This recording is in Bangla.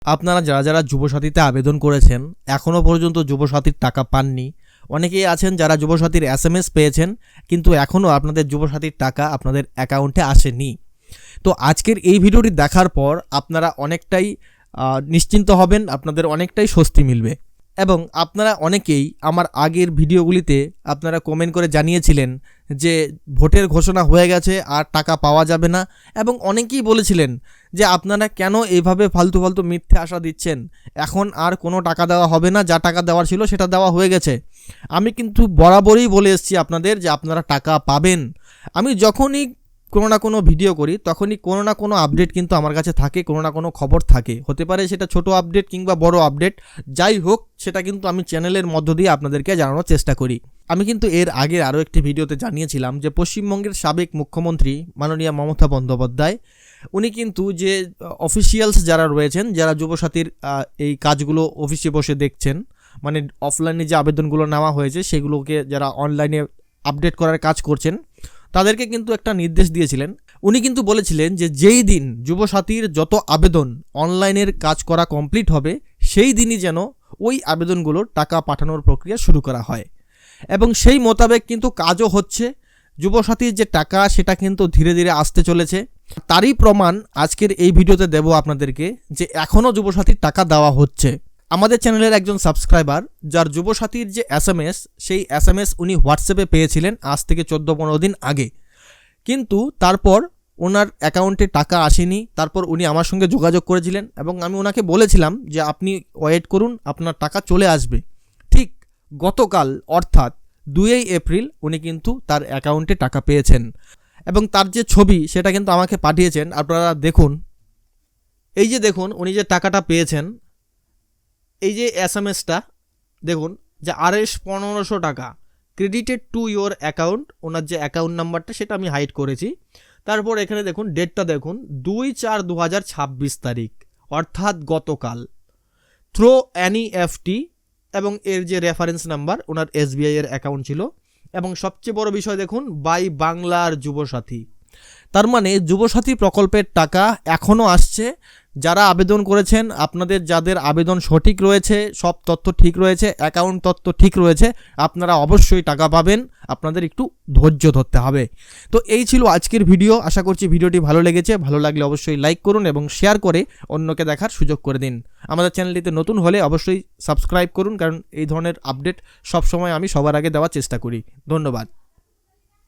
আপনারা যারা যারা যুবসাথীতে আবেদন করেছেন এখনও পর্যন্ত যুবসাথীর টাকা পাননি, অনেকেই আছেন যারা যুবসাথীর SMS পেয়েছেন কিন্তু এখনও আপনাদের যুবসাথীর টাকা আপনাদের অ্যাকাউন্টে আসেনি। তো আজকের এই ভিডিওটি দেখার পর আপনারা অনেকটাই নিশ্চিন্ত হবেন, আপনাদের অনেকটাই স্বস্তি মিলবে। এবং আপনারা অনেকেই আমার আগের ভিডিওগুলিতে আপনারা কমেন্ট করে জানিয়েছিলেন যে ভোটের ঘোষণা হয়ে গেছে আর টাকা পাওয়া যাবে না, এবং অনেকেই বলেছিলেন যে আপনারা কেন এইভাবে ফালতু ফালতু মিথ্যে আশা দিচ্ছেন, এখন আর কোনো টাকা দেওয়া হবে না, যা টাকা দেওয়ার ছিল সেটা দেওয়া হয়ে গেছে। আমি কিন্তু বরাবরই বলে এসেছি আপনাদের যে আপনারা টাকা পাবেন। আমি যখনই কোনো না কোনো ভিডিও করি তখনই কোনো না কোনো আপডেট কিন্তু আমার কাছে থাকে, কোনো না কোনো খবর থাকে, হতে পারে সেটা ছোট আপডেট কিংবা বড় আপডেট, যাই হোক সেটা কিন্তু আমি চ্যানেলের মধ্য দিয়ে আপনাদেরকে জানানোর চেষ্টা করি। আমি কিন্তু এর আগে আরও একটি ভিডিওতে জানিয়েছিলাম যে পশ্চিমবঙ্গের সাবেক মুখ্যমন্ত্রী মাননীয়া মমতা বন্দ্যোপাধ্যায় উনি কিন্তু যে অফিসিয়ালস যারা রয়েছেন, যারা যুবসাথীর এই কাজগুলো অফিসে বসে দেখছেন, মানে অফলাইনে যে আবেদনগুলো নেওয়া হয়েছে সেগুলোকে যারা অনলাইনে আপডেট করার কাজ করছেন, তাদেরকে কিন্তু একটা নির্দেশ দিয়েছিলেন। উনি কিন্তু বলেছিলেন যে যেই দিন যুবসাথীর যত আবেদন অনলাইনের কাজ করা কমপ্লিট হবে সেই দিনই যেন ওই আবেদনগুলোর টাকা পাঠানোর প্রক্রিয়া শুরু করা হয়, এবং সেই মোতাবেক কিন্তু কাজও হচ্ছে। যুবসাথীর যে টাকা সেটা কিন্তু ধীরে ধীরে আসতে চলেছে। তারই প্রমাণ আজকের এই ভিডিওতে দেব আপনাদেরকে যে এখনও যুবসাথীর টাকা দেওয়া হচ্ছে। আমাদের চ্যানেলের একজন সাবস্ক্রাইবার যার যুবসাথীর যে SMS, সেই SMS উনি হোয়াটসঅ্যাপে পেয়েছিলেন আজ থেকে 14-15 দিন আগে, কিন্তু তারপর ওনার অ্যাকাউন্টে টাকা আসেনি। তারপর উনি আমার সঙ্গে যোগাযোগ করেছিলেন এবং আমি ওনাকে বলেছিলাম যে আপনি ওয়েট করুন, আপনার টাকা চলে আসবে। ঠিক গতকাল অর্থাৎ 2 এপ্রিল উনি কিন্তু তার অ্যাকাউন্টে টাকা পেয়েছেন, এবং তার যে ছবি সেটা কিন্তু আমাকে পাঠিয়েছেন। আপনারা দেখুন, এই যে দেখুন উনি যে টাকাটা পেয়েছেন, এই যে SMSটা দেখুন যে RS 1500 টাকা ক্রেডিটেড টু ইয়োর অ্যাকাউন্ট। ওনার যে অ্যাকাউন্ট নাম্বারটা সেটা আমি হাইড করেছি। তারপর এখানে দেখুন ডেটটা দেখুন 2/4/2026 তারিখ, অর্থাৎ গতকাল, থ্রো NEFT, এবং এর যে রেফারেন্স নাম্বার ওনার SBI এর অ্যাকাউন্ট ছিল। এবং সবচেয়ে বড় বিষয় দেখুন বাই বাংলার যুবসাথী, তার মানে যুবসাথী প্রকল্পের টাকা এখনও আসছে। যারা আবেদন করেছেন, আপনাদের যাদের আবেদন সঠিক রয়েছে, সব তথ্য ঠিক রয়েছে, অ্যাকাউন্ট তথ্য ঠিক রয়েছে, আপনারা অবশ্যই টাকা পাবেন। আপনাদের একটু ধৈর্য ধরতে হবে। তো এই ছিল আজকের ভিডিও। আশা করছি ভিডিওটি ভালো লেগেছে। ভালো লাগলে অবশ্যই লাইক করুন এবং শেয়ার করে অন্যকে দেখার সুযোগ করে দিন। আমাদের চ্যানেলটিতে নতুন হলে অবশ্যই সাবস্ক্রাইব করুন, কারণ এই ধরনের আপডেট সবসময় আমি সবার আগে দেওয়ার চেষ্টা করি। ধন্যবাদ।